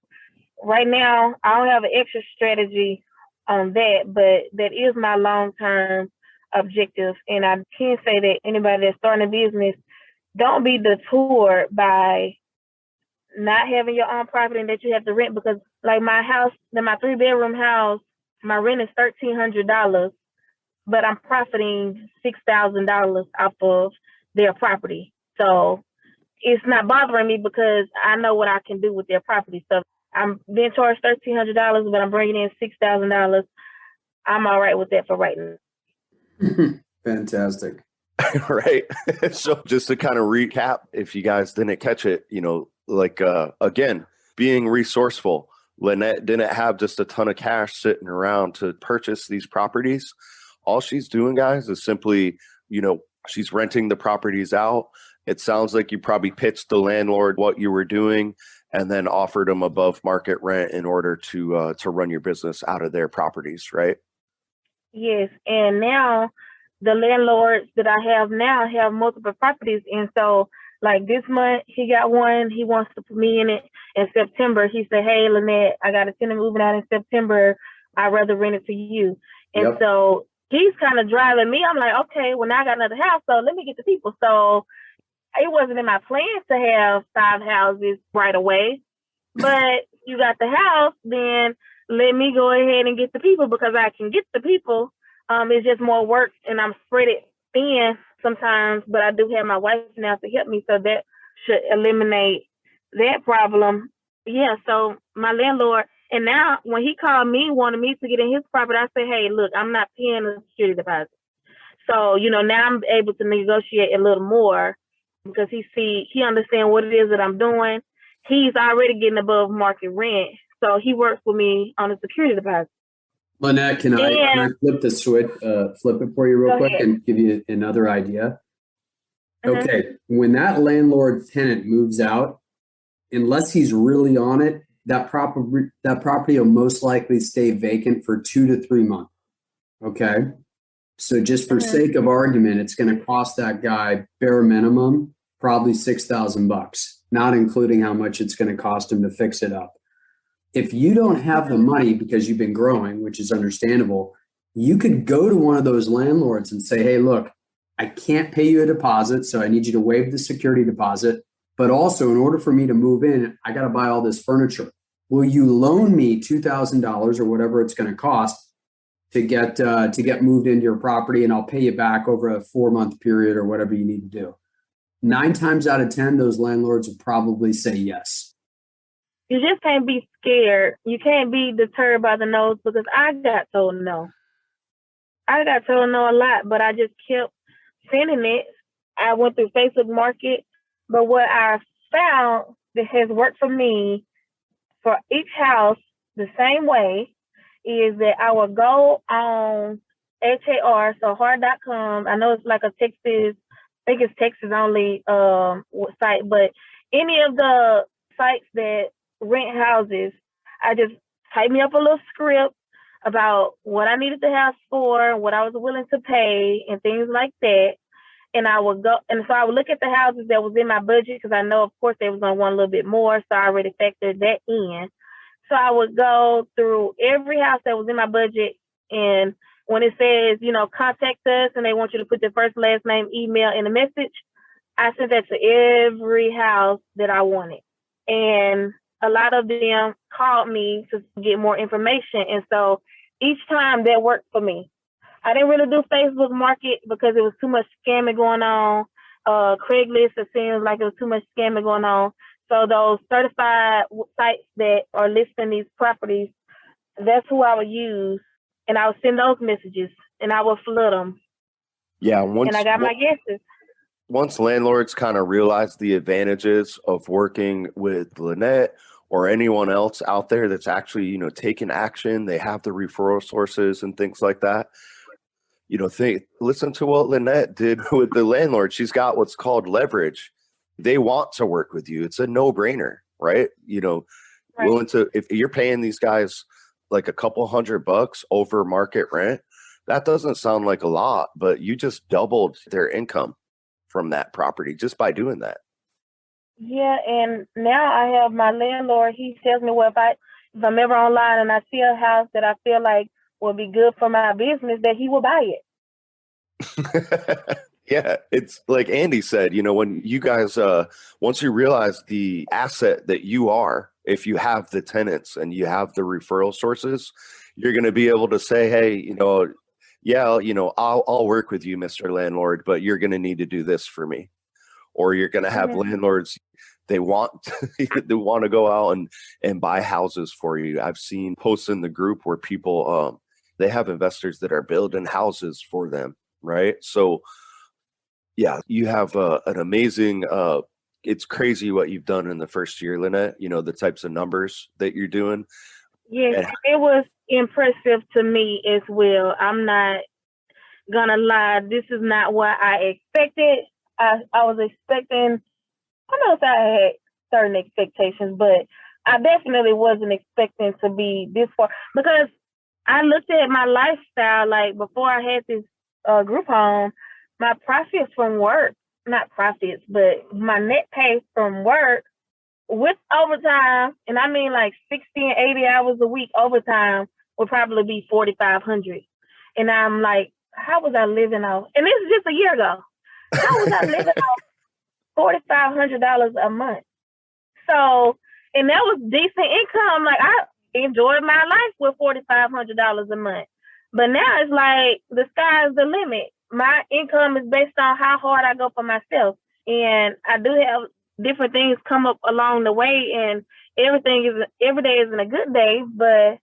[SPEAKER 2] right now, I don't have an extra strategy on that, but that is my long-term objective. And I can say that anybody that's starting a business, don't be detoured by not having your own property and that you have to rent, because like my house, my 3-bedroom house, my rent is $1,300, but I'm profiting $6,000 off of their property. So it's not bothering me because I know what I can do with their property. So I'm being charged $1,300, but I'm bringing in $6,000. I'm all right with that for right now.
[SPEAKER 3] Fantastic.
[SPEAKER 1] Right. So just to kind of recap, if you guys didn't catch it, again, being resourceful. Lynette didn't have just a ton of cash sitting around to purchase these properties. All she's doing, guys, is simply, she's renting the properties out. It sounds like you probably pitched the landlord what you were doing and then offered them above market rent in order to run your business out of their properties, right?
[SPEAKER 2] Yes. And now the landlords that I have now have multiple properties. And so like this month, he got one, he wants to put me in it in September. He said, hey, Lynette, I got a tenant moving out in September. I'd rather rent it to you. And so he's kind of driving me. I'm like, okay, well, now I got another house, so let me get the people. So it wasn't in my plans to have 5 houses right away. But you got the house, then let me go ahead and get the people, because I can get the people. It's just more work, and I'm spread it thin sometimes, but I do have my wife now to help me, so that should eliminate that problem. Yeah, so my landlord, and now when he called me, wanted me to get in his property, I said, hey, look, I'm not paying a security deposit. So, now I'm able to negotiate a little more because he understands what it is that I'm doing. He's already getting above market rent, so he works with me on a security deposit.
[SPEAKER 3] Lynette, can I flip the switch, flip it for you real quick and give you another idea? Mm-hmm. Okay, when that landlord tenant moves out, unless he's really on it, that property will most likely stay vacant for 2 to 3 months. Okay, so just for sake of argument, it's going to cost that guy bare minimum probably $6,000, not including how much it's going to cost him to fix it up. If you don't have the money because you've been growing, which is understandable, you could go to one of those landlords and say, hey, look, I can't pay you a deposit, so I need you to waive the security deposit. But also, in order for me to move in, I got to buy all this furniture. Will you loan me $2,000 or whatever it's going to cost to get moved into your property, and I'll pay you back over a 4-month period or whatever you need to do? 9 times out of 10, those landlords would probably say yes.
[SPEAKER 2] You just can't be scared. You can't be deterred by the no's, because I got told no. I got told no a lot, but I just kept sending it. I went through Facebook Market, but what I found that has worked for me for each house the same way is that I will go on HAR, so hard.com. I know it's like a Texas, I think it's Texas only site, but any of the sites that rent houses, I just type me up a little script about what I needed the house for, what I was willing to pay, and things like that. And I would go, and so I would look at the houses that was in my budget, because I know, of course, they was going to want a little bit more, so I already factored that in. So I would go through every house that was in my budget, and when it says, contact us, and they want you to put their first, last name, email in the message, I sent that to every house that I wanted. And a lot of them called me to get more information. And so each time that worked for me. I didn't really do Facebook Market because it was too much scamming going on. Craigslist, it seems like it was too much scamming going on. So those certified sites that are listing these properties, that's who I would use. And I would send those messages and I would flood them.
[SPEAKER 1] Yeah.
[SPEAKER 2] And I got my guesses.
[SPEAKER 1] Once landlords kind of realize the advantages of working with Lynette or anyone else out there that's actually, taking action, they have the referral sources and things like that, listen to what Lynette did with the landlord. She's got what's called leverage. They want to work with you. It's a no-brainer, right?
[SPEAKER 2] Right.
[SPEAKER 1] Willing to, if you're paying these guys like a couple $100 over market rent, that doesn't sound like a lot, but you just doubled their income from that property just by doing that.
[SPEAKER 2] Yeah, and now I have my landlord. He tells me, well, if I'm ever online and I see a house that I feel like will be good for my business, that he will buy it.
[SPEAKER 1] Yeah, it's like Andy said, when you guys, once you realize the asset that you are, if you have the tenants and you have the referral sources, you're going to be able to say, hey, I'll work with you, Mr. Landlord, but you're going to need to do this for me. Or you're going to have landlords, they want to go out and buy houses for you. I've seen posts in the group where people, they have investors that are building houses for them, right? So yeah, you have an amazing, it's crazy what you've done in the first year, Lynette, the types of numbers that you're doing.
[SPEAKER 2] Yes,
[SPEAKER 1] And
[SPEAKER 2] it was impressive to me as well. I'm not gonna lie, this is not what I expected. I was expecting, I don't know if I had certain expectations, but I definitely wasn't expecting to be this far, because I looked at my lifestyle, like before I had this group home, my profits from work, not profits, but my net pay from work with overtime, and I mean like 60 and 80 hours a week overtime, would probably be 4,500. And I'm like, how was I living off? And this is just a year ago. How was I living off $4,500 a month? So, and that was decent income. Like, I enjoyed my life with $4,500 a month. But now it's like the sky's the limit. My income is based on how hard I go for myself. And I do have different things come up along the way, and every day isn't a good day, but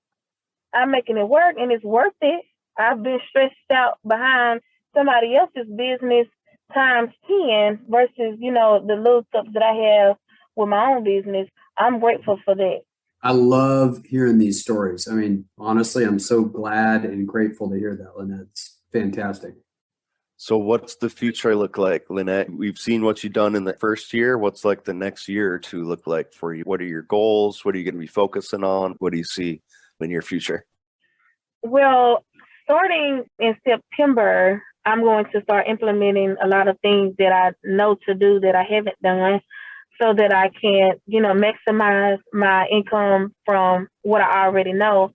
[SPEAKER 2] I'm making it work and it's worth it. I've been stressed out behind somebody else's business times 10 versus, the little stuff that I have with my own business. I'm grateful for that.
[SPEAKER 3] I love hearing these stories. I mean, honestly, I'm so glad and grateful to hear that, Lynette. It's fantastic.
[SPEAKER 1] So what's the future look like, Lynette? We've seen what you've done in the first year. What's like the next year or two look like for you? What are your goals? What are you going to be focusing on? What do you see in your future?
[SPEAKER 2] Well, starting in September, I'm going to start implementing a lot of things that I know to do that I haven't done, so that I can, maximize my income from what I already know.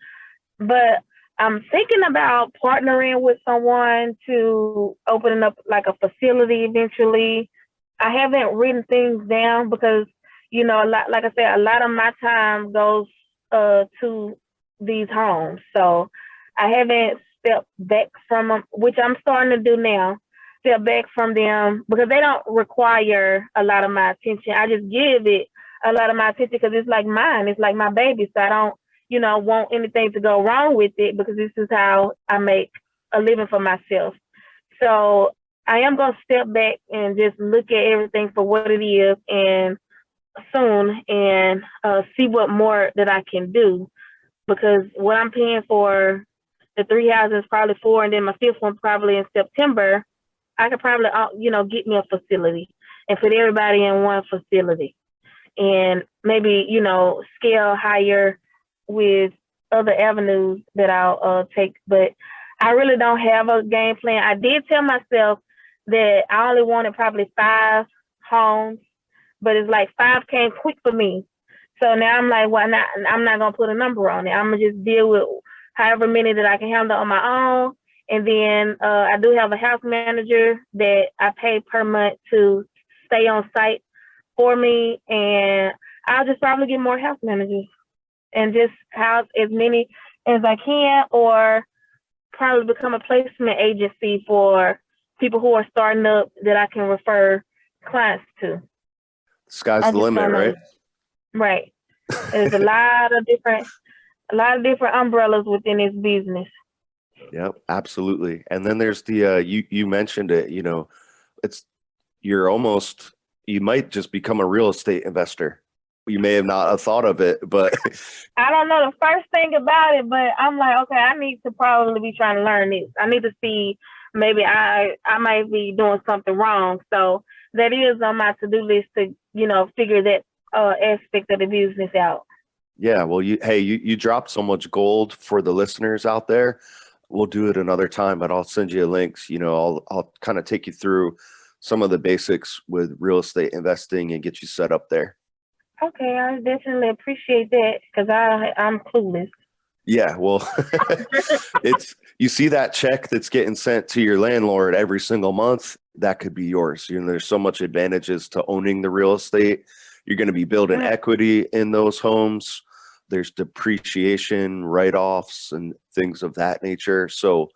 [SPEAKER 2] But I'm thinking about partnering with someone to opening up like a facility eventually. I haven't written things down because, a lot, like I said, a lot of my time goes to these homes. So I haven't stepped back from them, which I'm starting to do now. Step back from them because they don't require a lot of my attention. I just give it a lot of my attention because it's like mine. It's like my baby. So I don't, want anything to go wrong with it because this is how I make a living for myself. So I am going to step back and just look at everything for what it is and soon and see what more that I can do, because what I'm paying for the 3 houses, probably 4, and then my 5th one probably in September, I could probably, get me a facility and put everybody in one facility and maybe, scale higher with other avenues that I'll take. But I really don't have a game plan. I did tell myself that I only wanted probably 5 homes, but it's like 5 came quick for me. So now I'm like, well, I'm not going to put a number on it. I'm going to just deal with however many that I can handle on my own. And then I do have a house manager that I pay per month to stay on site for me. And I'll just probably get more house managers and just house as many as I can, or probably become a placement agency for people who are starting up that I can refer clients to.
[SPEAKER 1] Sky's the limit, right?
[SPEAKER 2] Right. There's a lot of different umbrellas within this business.
[SPEAKER 1] Yep, absolutely. And then there's the you mentioned it, you might just become a real estate investor You may have not have thought of it, but
[SPEAKER 2] I don't know the first thing about it, but I'm like, okay, I need to probably be trying to learn this. I need to see, maybe I might be doing something wrong. So that is on my to-do list to, figure that aspect of the business out.
[SPEAKER 1] yeah, well, you dropped so much gold for the listeners out there. We'll do it another time, but I'll send you links. I'll kind of take you through some of the basics with real estate investing and get you set up there.
[SPEAKER 2] Okay, I definitely appreciate that because I'm clueless.
[SPEAKER 1] Yeah, well, you see that check that's getting sent to your landlord every single month, that could be yours. There's so much advantages to owning the real estate. You're going to be building equity in those homes. There's depreciation, write-offs, and things of that nature. So,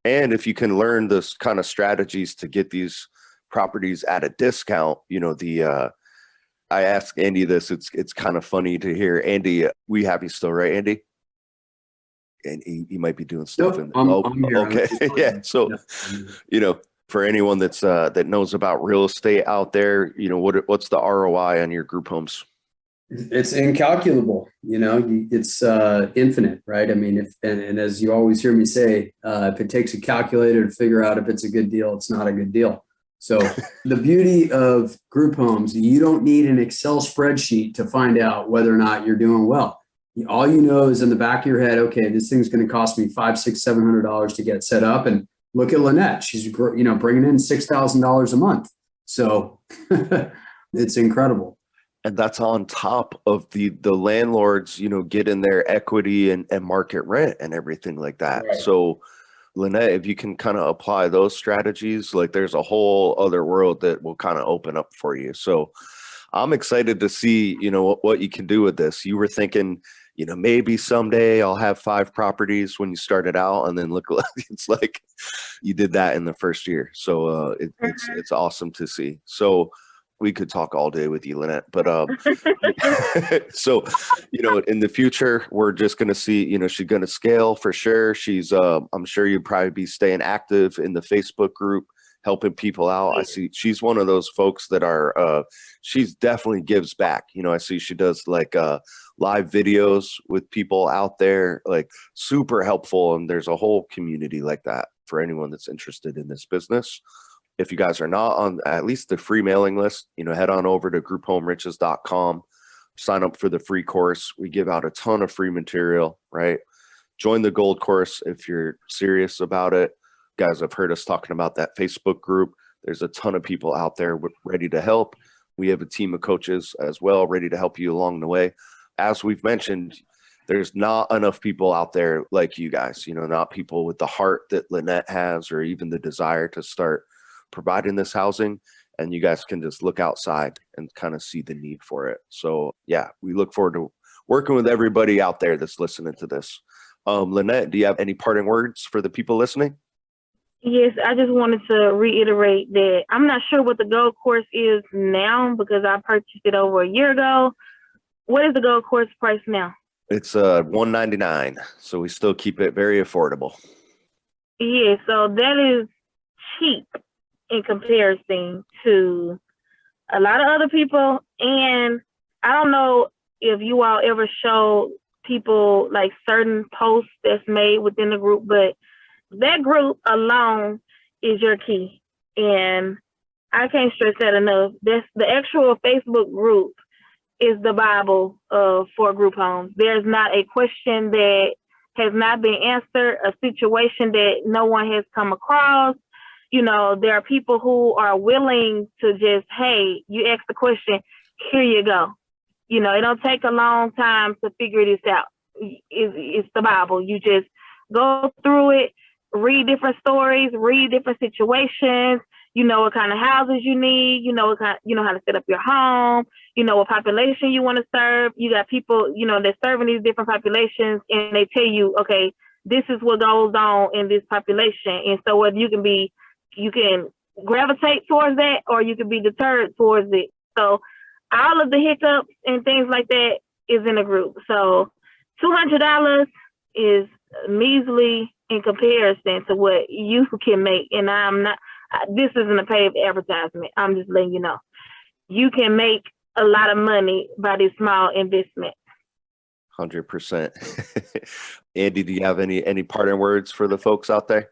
[SPEAKER 1] and if you can learn this kind of strategies to get these properties at a discount, I asked Andy this. It's kind of funny to hear. Andy, we have you still, right, Andy? And he might be doing stuff.
[SPEAKER 3] Nope, I'm here.
[SPEAKER 1] Okay. Yeah. So, for anyone that knows about real estate out there, what's the ROI on your group homes?
[SPEAKER 3] It's incalculable. It's infinite, right? I mean, and as you always hear me say, if it takes a calculator to figure out if it's a good deal, it's not a good deal. So the beauty of group homes, you don't need an Excel spreadsheet to find out whether or not you're doing well. All you know is in the back of your head, okay, this thing's going to cost me $500, $600, $700 to get set up. And look at Lynette; she's bringing in $6,000 a month. So it's incredible.
[SPEAKER 1] And that's on top of the landlords, getting their equity and market rent and everything like that. Right. So, Lynette, if you can kind of apply those strategies, like there's a whole other world that will kind of open up for you. So I'm excited to see, what you can do with this. You were thinking, maybe someday I'll have 5 properties when you started out, and then look, it's like you did that in the first year. So it's awesome to see. So we could talk all day with you, Lynette, but so, in the future, we're just going to see, she's going to scale for sure. She's, I'm sure you'd probably be staying active in the Facebook group, helping people out. I see she's one of those folks that are, she's definitely gives back. I see she does like live videos with people out there, like super helpful. And there's a whole community like that for anyone that's interested in this business. If you guys are not on at least the free mailing list, head on over to grouphomeriches.com, sign up for the free course. We give out a ton of free material, right? Join the gold course if you're serious about it. You guys have heard us talking about that Facebook group. There's a ton of people out there ready to help. We have a team of coaches as well, ready to help you along the way. As we've mentioned, there's not enough people out there like you guys, not people with the heart that Lynette has, or even the desire to start providing this housing, and you guys can just look outside and kind of see the need for it. So yeah, we look forward to working with everybody out there that's listening to this. Lynette, do you have any parting words for the people listening?
[SPEAKER 2] Yes, I just wanted to reiterate that I'm not sure what the gold course is now because I purchased it over a year ago. What is the gold course price now?
[SPEAKER 1] It's $199, so we still keep it very affordable.
[SPEAKER 2] Yeah, so that is cheap in comparison to a lot of other people. And I don't know if you all ever show people like certain posts that's made within the group, but that group alone is your key. And I can't stress that enough. That's the actual Facebook group is the Bible for group homes. There's not a question that has not been answered, a situation that no one has come across. There are people who are willing to just, hey, you ask the question, here you go. It don't take a long time to figure this out. It's the Bible. You just go through it, read different stories, read different situations. What kind of houses you need. How to set up your home. What population you want to serve. You got people, that's serving these different populations, and they tell you, okay, this is what goes on in this population. And so whether you can gravitate towards that, or you can be deterred towards it. So all of the hiccups and things like that is in a group. So $200 is measly in comparison to what you can make. And this isn't a paid advertisement. I'm just letting you know. You can make a lot of money by this small investment.
[SPEAKER 1] 100%. Andy, do you have any parting words for the folks out there?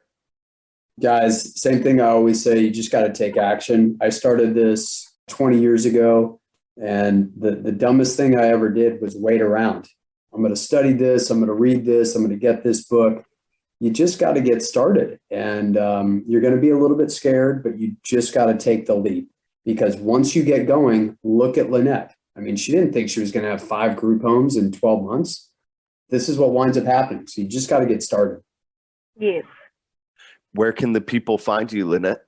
[SPEAKER 3] Guys, same thing I always say, you just got to take action. I started this 20 years ago, and the dumbest thing I ever did was wait around. I'm going to study this. I'm going to read this. I'm going to get this book. You just got to get started. And you're going to be a little bit scared, but you just got to take the leap. Because once you get going, look at Lynette. I mean, she didn't think she was going to have 5 group homes in 12 months. This is what winds up happening. So you just got to get started.
[SPEAKER 2] Yes.
[SPEAKER 1] Where can the people find you, Lynette?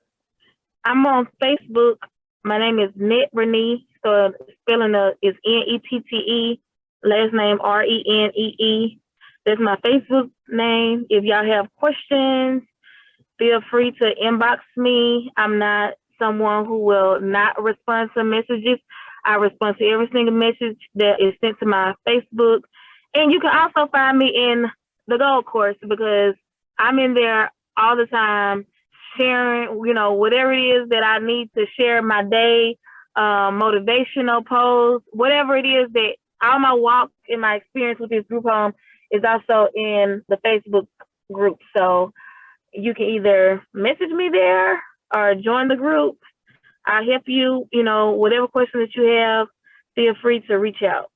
[SPEAKER 2] I'm on Facebook. My name is Net Renee. So spelling is Nette. Last name Renee. That's my Facebook name. If y'all have questions, feel free to inbox me. I'm not someone who will not respond to messages. I respond to every single message that is sent to my Facebook. And you can also find me in the Gold Course, because I'm in there all the time sharing, whatever it is that I need to share my day, motivational posts, whatever it is that all my walk and my experience with this group home is also in the Facebook group. So you can either message me there or join the group. I'll help you, whatever question that you have, feel free to reach out.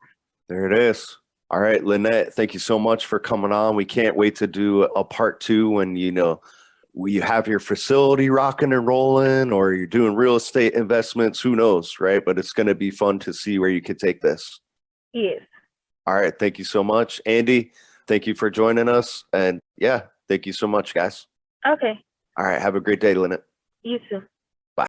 [SPEAKER 1] There it is. All right, Lynette, thank you so much for coming on. We can't wait to do a part 2 when, you have your facility rocking and rolling, or you're doing real estate investments, who knows, right? But it's going to be fun to see where you could take this.
[SPEAKER 2] Yes.
[SPEAKER 1] All right. Thank you so much. Andy, thank you for joining us. And yeah, thank you so much, guys.
[SPEAKER 2] Okay.
[SPEAKER 1] All right. Have a great day, Lynette.
[SPEAKER 2] You too.